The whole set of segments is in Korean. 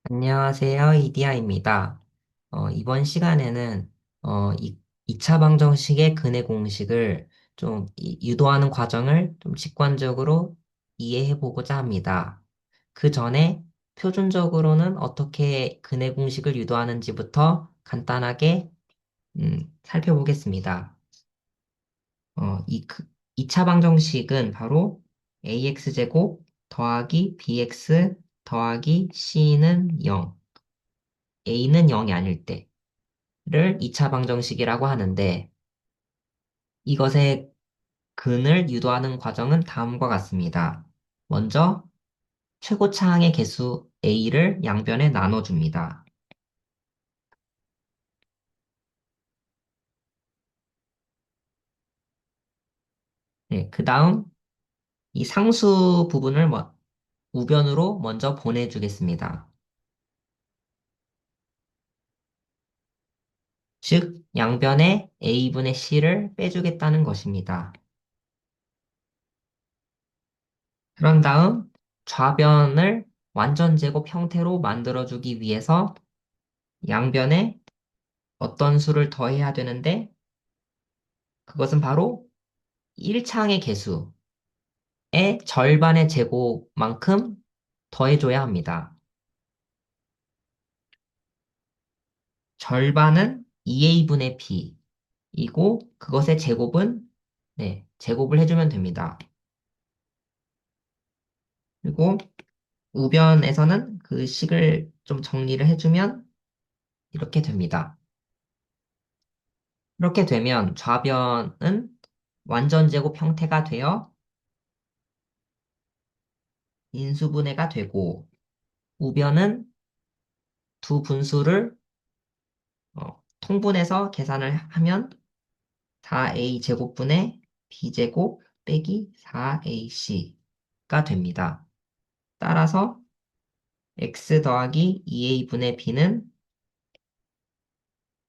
안녕하세요. 이디야입니다. 이번 시간에는 2차 방정식의 근해 공식을 좀 유도하는 과정을 좀 직관적으로 이해해 보고자 합니다. 그 전에 표준적으로는 어떻게 근해 공식을 유도하는지부터 간단하게 살펴보겠습니다. 2차 방정식은 바로 ax제곱 더하기 bx 더하기 c는 0, a는 0이 아닐 때를 2차 방정식이라고 하는데 이것의 근을 유도하는 과정은 다음과 같습니다. 먼저 최고차항의 개수 a를 양변에 나눠줍니다. 네, 그 다음 이 상수 부분을 우변으로 먼저 보내주겠습니다. 즉, 양변에 a분의 c를 빼주겠다는 것입니다. 그런 다음 좌변을 완전제곱 형태로 만들어주기 위해서 양변에 어떤 수를 더해야 되는데 그것은 바로 1창의 개수의 절반의 제곱만큼 더해줘야 합니다. 절반은 2a분의 b이고 그것의 제곱은 네, 제곱을 해주면 됩니다. 그리고 우변에서는 그 식을 좀 정리를 해주면 이렇게 됩니다. 이렇게 되면 좌변은 완전제곱 형태가 되어 인수분해가 되고 우변은 두 분수를 통분해서 계산을 하면 4a 제곱분의 b제곱 빼기 4ac가 됩니다. 따라서 x 더하기 2a분의 b는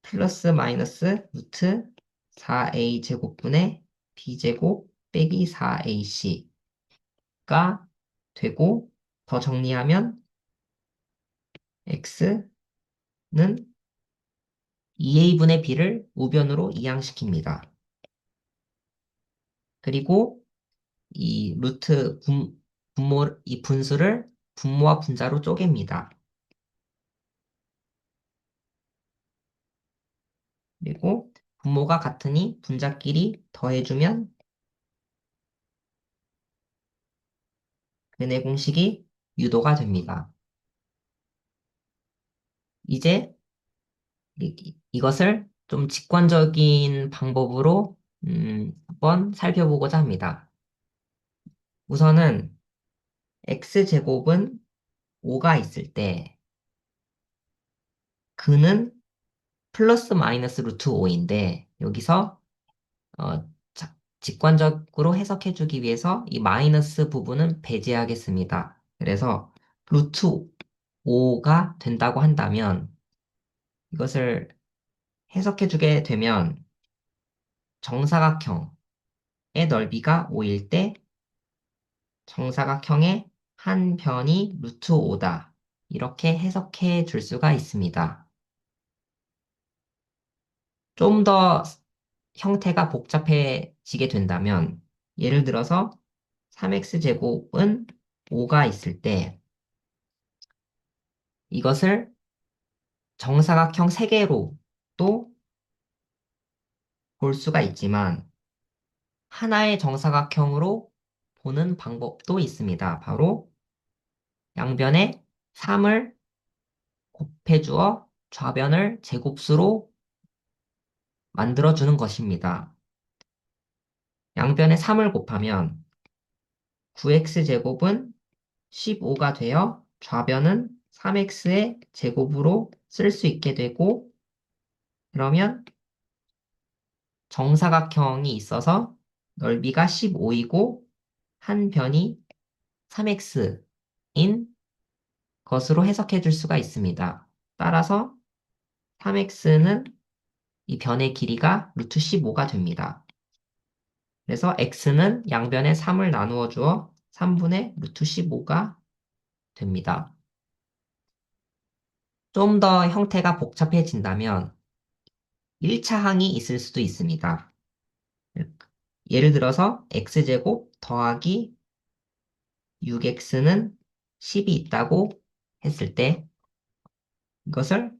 플러스 마이너스 루트 4a 제곱분의 b제곱 빼기 4ac가 되고 더 정리하면 x는 2a분의 b를 우변으로 이항시킵니다. 그리고 이 이 분수를 분모와 분자로 쪼갭니다. 그리고 분모가 같으니 분자끼리 더해주면 근해 공식이 유도가 됩니다. 이제 이것을 좀 직관적인 방법으로 한번 살펴보고자 합니다. 우선은 x제곱은 5가 있을 때 근은 플러스 마이너스 루트 5인데 여기서 직관적으로 해석해주기 위해서 이 마이너스 부분은 배제하겠습니다. 그래서 루트 5가 된다고 한다면 이것을 해석해주게 되면 정사각형의 넓이가 5일 때 정사각형의 한 변이 루트 5다. 이렇게 해석해 줄 수가 있습니다. 좀 더 형태가 복잡해지게 된다면 예를 들어서 3x제곱은 5가 있을 때 이것을 정사각형 3개로 또 볼 수가 있지만 하나의 정사각형으로 보는 방법도 있습니다. 바로 양변에 3을 곱해주어 좌변을 제곱수로 만들어주는 것입니다. 양변에 3을 곱하면 9x제곱은 15가 되어 좌변은 3x의 제곱으로 쓸 수 있게 되고 그러면 정사각형이 있어서 넓이가 15이고 한 변이 3x인 것으로 해석해 줄 수가 있습니다. 따라서 3x는 이 변의 길이가 루트 15가 됩니다. 그래서 x는 양변에 3을 나누어 주어 3분의 루트 15가 됩니다. 좀 더 형태가 복잡해진다면 1차 항이 있을 수도 있습니다. 예를 들어서 x제곱 더하기 6x는 10이 있다고 했을 때 이것을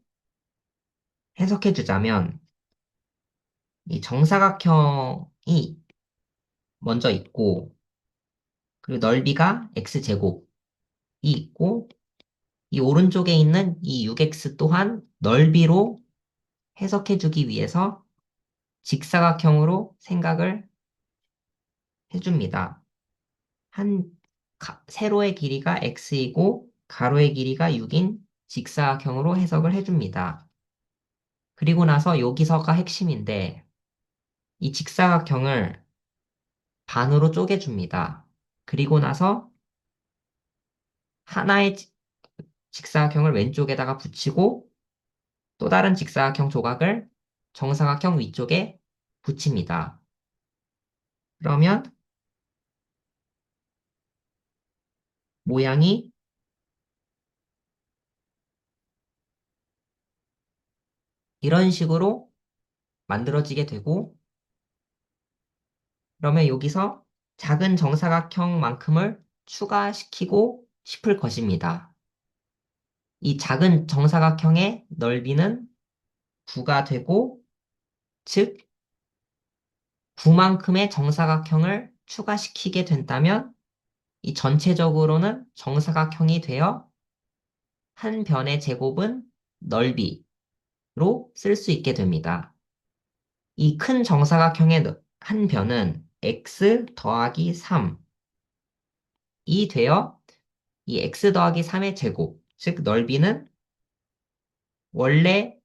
해석해 주자면 이 정사각형이 먼저 있고 그리고 넓이가 x제곱이 있고 이 오른쪽에 있는 이 6x 또한 넓이로 해석해 주기 위해서 직사각형으로 생각을 해줍니다. 세로의 길이가 x이고 가로의 길이가 6인 직사각형으로 해석을 해줍니다. 그리고 나서 여기서가 핵심인데 이 직사각형을 반으로 쪼개줍니다. 그리고 나서 하나의 직사각형을 왼쪽에다가 붙이고 또 다른 직사각형 조각을 정사각형 위쪽에 붙입니다. 그러면 모양이 이런 식으로 만들어지게 되고 그러면 여기서 작은 정사각형만큼을 추가시키고 싶을 것입니다. 이 작은 정사각형의 넓이는 9가 되고 즉 9만큼의 정사각형을 추가시키게 된다면 이 전체적으로는 정사각형이 되어 한 변의 제곱은 넓이로 쓸 수 있게 됩니다. 이 큰 정사각형의 한 변은 x 더하기 3이 되어 이 x 더하기 3의 제곱, 즉 넓이는 원래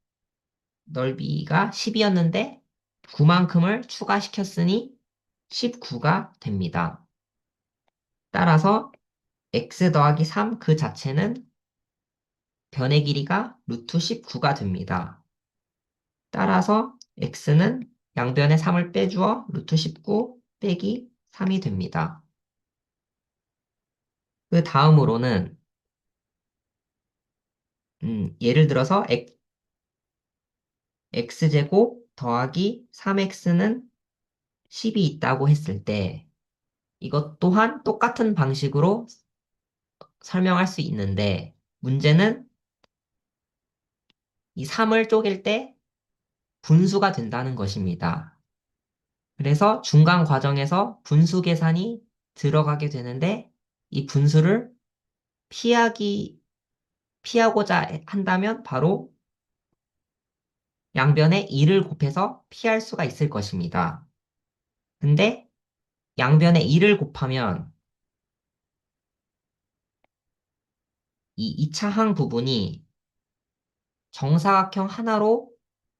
넓이가 10이었는데 9만큼을 추가시켰으니 19가 됩니다. 따라서 x 더하기 3 그 자체는 변의 길이가 루트 19가 됩니다. 따라서 x는 양변에 3을 빼주어 루트 19 빼기 3이 됩니다. 그 다음으로는 예를 들어서 x제곱 더하기 3x는 10이 있다고 했을 때 이것 또한 똑같은 방식으로 설명할 수 있는데 문제는 이 3을 쪼갤 때 분수가 된다는 것입니다. 그래서 중간 과정에서 분수 계산이 들어가게 되는데 이 분수를 피하고자 한다면 바로 양변에 2를 곱해서 피할 수가 있을 것입니다. 근데 양변에 2를 곱하면 이 2차 항 부분이 정사각형 하나로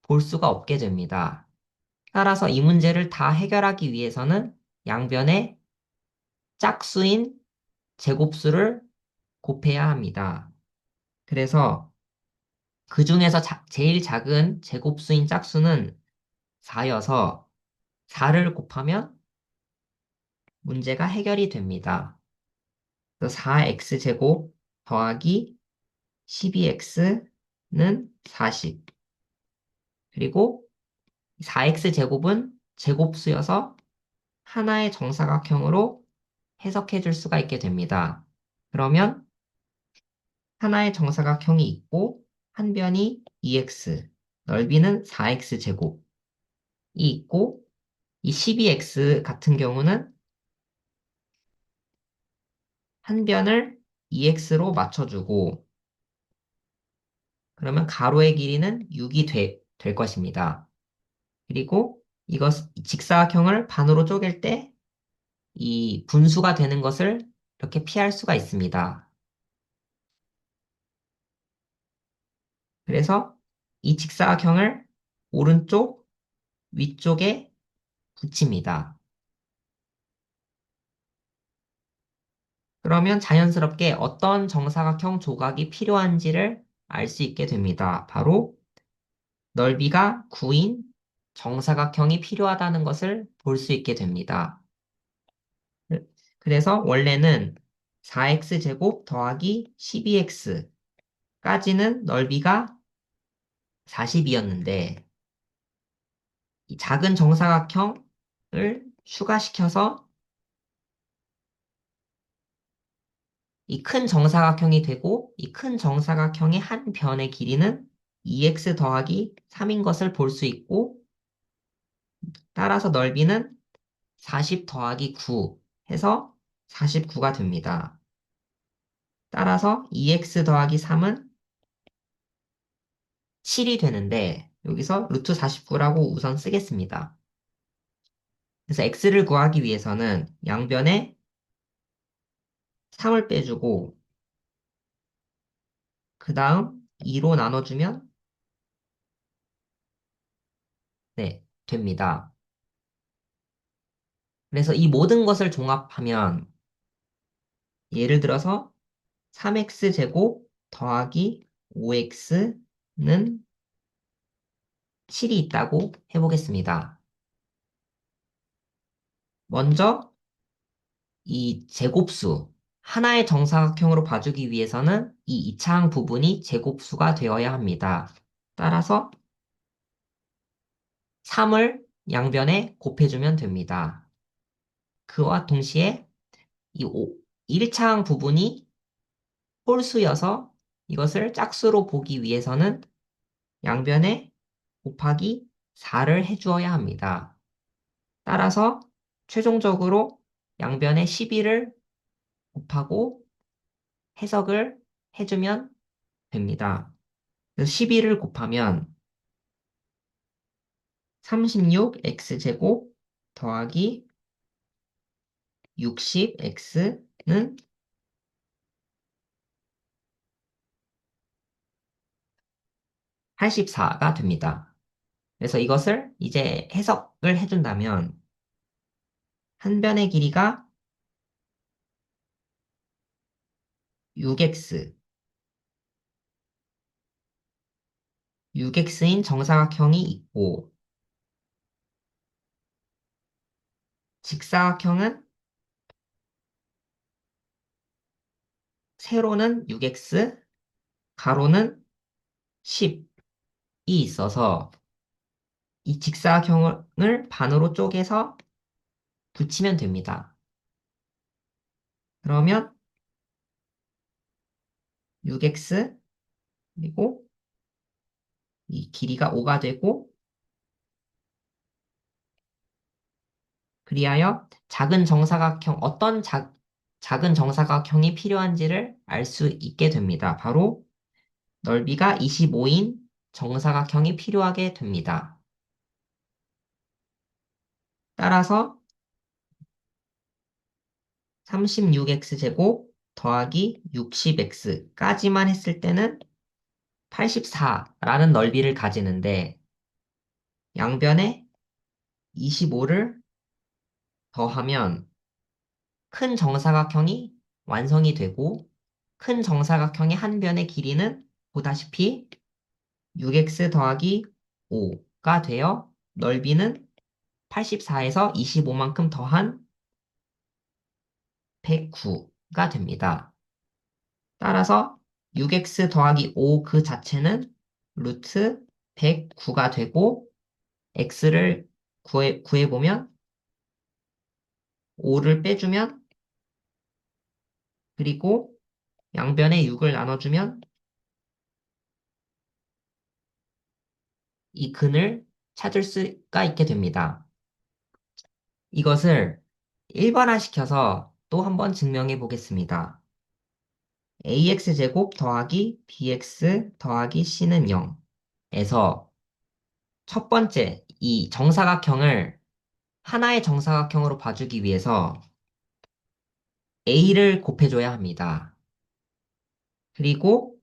볼 수가 없게 됩니다. 따라서 이 문제를 다 해결하기 위해서는 양변에 짝수인 제곱수를 곱해야 합니다. 그래서 그 중에서 제일 작은 제곱수인 짝수는 4여서 4를 곱하면 문제가 해결이 됩니다. 그래서 4x제곱 더하기 12x는 40. 그리고 4x제곱은 제곱수여서 하나의 정사각형으로 해석해 줄 수가 있게 됩니다. 그러면 하나의 정사각형이 있고 한 변이 2x, 넓이는 4x제곱이 있고 이 12x 같은 경우는 한 변을 2x로 맞춰주고 그러면 가로의 길이는 6이 될 것입니다. 그리고 직사각형을 반으로 쪼갤 때 이 분수가 되는 것을 이렇게 피할 수가 있습니다. 그래서 이 직사각형을 오른쪽 위쪽에 붙입니다. 그러면 자연스럽게 어떤 정사각형 조각이 필요한지를 알 수 있게 됩니다. 바로 넓이가 9인 정사각형이 필요하다는 것을 볼 수 있게 됩니다. 그래서 원래는 4x제곱 더하기 12x까지는 넓이가 40이었는데 이 작은 정사각형을 추가시켜서 이 큰 정사각형이 되고 이 큰 정사각형의 한 변의 길이는 2x 더하기 3인 것을 볼 수 있고 따라서 넓이는 40 더하기 9 해서 49가 됩니다. 따라서 2x 더하기 3은 7이 되는데 여기서 루트 49라고 우선 쓰겠습니다. 그래서 x를 구하기 위해서는 양변에 3을 빼주고 그 다음 2로 나눠주면 네, 됩니다. 그래서 이 모든 것을 종합하면 예를 들어서 3x제곱 더하기 5x는 7이 있다고 해보겠습니다. 먼저 이 제곱수, 하나의 정사각형으로 봐주기 위해서는 이 이차항 부분이 제곱수가 되어야 합니다. 따라서 3을 양변에 곱해주면 됩니다. 그와 동시에 이 1차항 부분이 홀수여서 이것을 짝수로 보기 위해서는 양변에 곱하기 4를 해주어야 합니다. 따라서 최종적으로 양변에 12를 곱하고 해석을 해주면 됩니다. 그래서 12를 곱하면 36x제곱 더하기 60x는 84가 됩니다. 그래서 이것을 이제 해석을 해준다면 한 변의 길이가 6x, 6x인 정사각형이 있고 직사각형은 세로는 6x, 가로는 10이 있어서 이 직사각형을 반으로 쪼개서 붙이면 됩니다. 그러면 6x 그리고 이 길이가 5가 되고 그리하여 작은 정사각형이 필요한지를 알 수 있게 됩니다. 바로 넓이가 25인 정사각형이 필요하게 됩니다. 따라서 36x제곱 더하기 60x까지만 했을 때는 84라는 넓이를 가지는데 양변에 25를 더하면 큰 정사각형이 완성이 되고 큰 정사각형의 한 변의 길이는 보다시피 6x 더하기 5가 되어 넓이는 84에서 25만큼 더한 109가 됩니다. 따라서 6x 더하기 5 그 자체는 루트 109가 되고 x를 구해보면 5를 빼주면 그리고 양변에 6을 나눠주면 이 근을 찾을 수가 있게 됩니다. 이것을 일반화시켜서 또 한번 증명해 보겠습니다. ax제곱 더하기 bx 더하기 c는 0에서 첫 번째 이 정사각형을 하나의 정사각형으로 봐주기 위해서 a를 곱해줘야 합니다. 그리고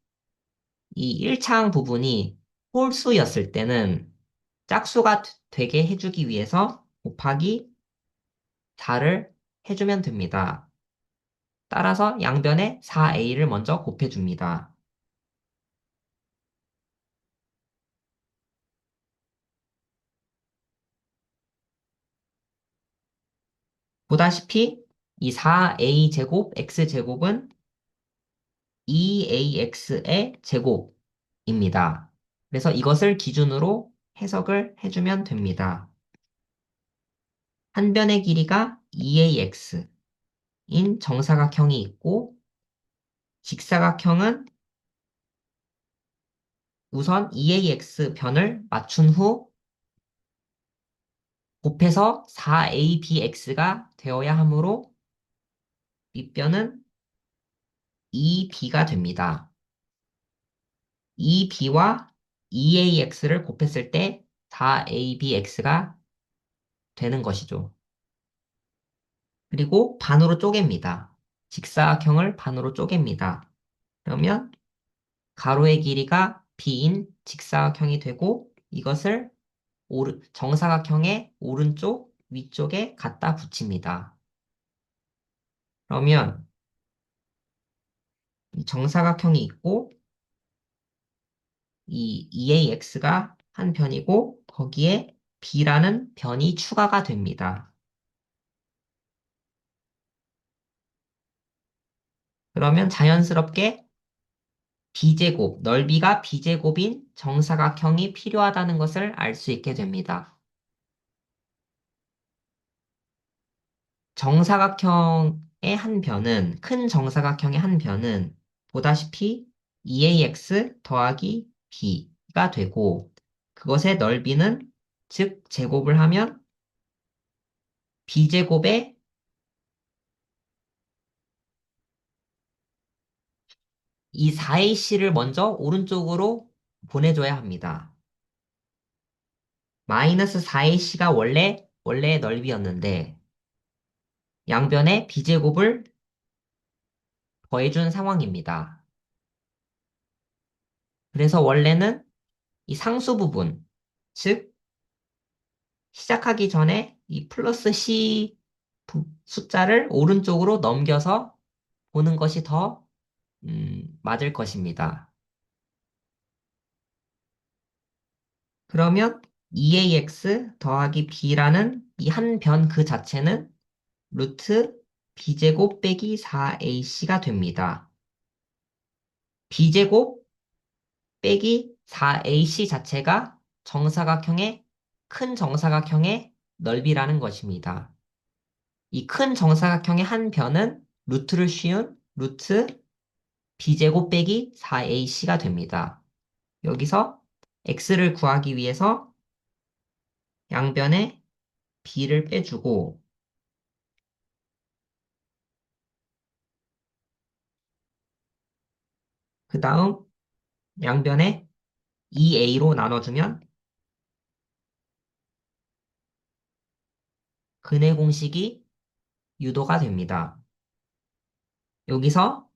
이 1차항 부분이 홀수였을 때는 짝수가 되게 해주기 위해서 곱하기 4를 해주면 됩니다. 따라서 양변에 4a를 먼저 곱해줍니다. 보다시피 이 4a 제곱 x제곱은 2ax의 제곱입니다. 그래서 이것을 기준으로 해석을 해주면 됩니다. 한 변의 길이가 2ax인 정사각형이 있고 직사각형은 우선 2ax 변을 맞춘 후 곱해서 4abx가 되어야 하므로 밑변은 2b가 됩니다. 2b와 2ax를 곱했을 때 4abx가 되는 것이죠. 그리고 반으로 쪼갭니다. 직사각형을 반으로 쪼갭니다. 그러면 가로의 길이가 b인 직사각형이 되고 이것을 정사각형의 오른쪽 위쪽에 갖다 붙입니다. 그러면 이 정사각형이 있고 이 2ax가 한 변이고 거기에 b라는 변이 추가가 됩니다. 그러면 자연스럽게 b제곱, 넓이가 b제곱인 정사각형이 필요하다는 것을 알 수 있게 됩니다. 정사각형의 한 변은, 큰 정사각형의 한 변은 보다시피 2ax 더하기 b가 되고 그것의 넓이는 즉 제곱을 하면 b제곱의 이 4ac를 먼저 오른쪽으로 보내줘야 합니다. 마이너스 4ac가 원래의 넓이였는데 양변에 b제곱을 더해준 상황입니다. 그래서 원래는 이 상수 부분, 즉 시작하기 전에 이 플러스 C 숫자를 오른쪽으로 넘겨서 보는 것이 더 맞을 것입니다. 그러면 2ax 더하기 b라는 이 한 변 그 자체는 루트 b제곱 빼기 4ac가 됩니다. b제곱 빼기 4ac 자체가 큰 정사각형의 넓이라는 것입니다. 이 큰 정사각형의 한 변은 루트를 씌운 루트 b제곱 빼기 4ac가 됩니다. 여기서 x를 구하기 위해서 양변에 b를 빼주고 그 다음 양변에 2a로 나눠주면 근의 공식이 유도가 됩니다. 여기서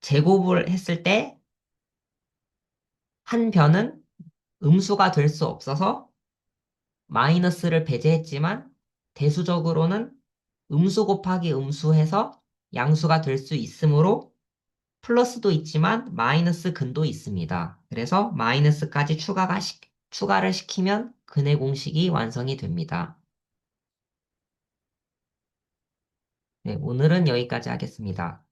제곱을 했을 때 한 변은 음수가 될 수 없어서 마이너스를 배제했지만 대수적으로는 음수 곱하기 음수해서 양수가 될 수 있으므로 플러스도 있지만 마이너스 근도 있습니다. 그래서 마이너스까지 추가를 시키면 근의 공식이 완성이 됩니다. 네, 오늘은 여기까지 하겠습니다.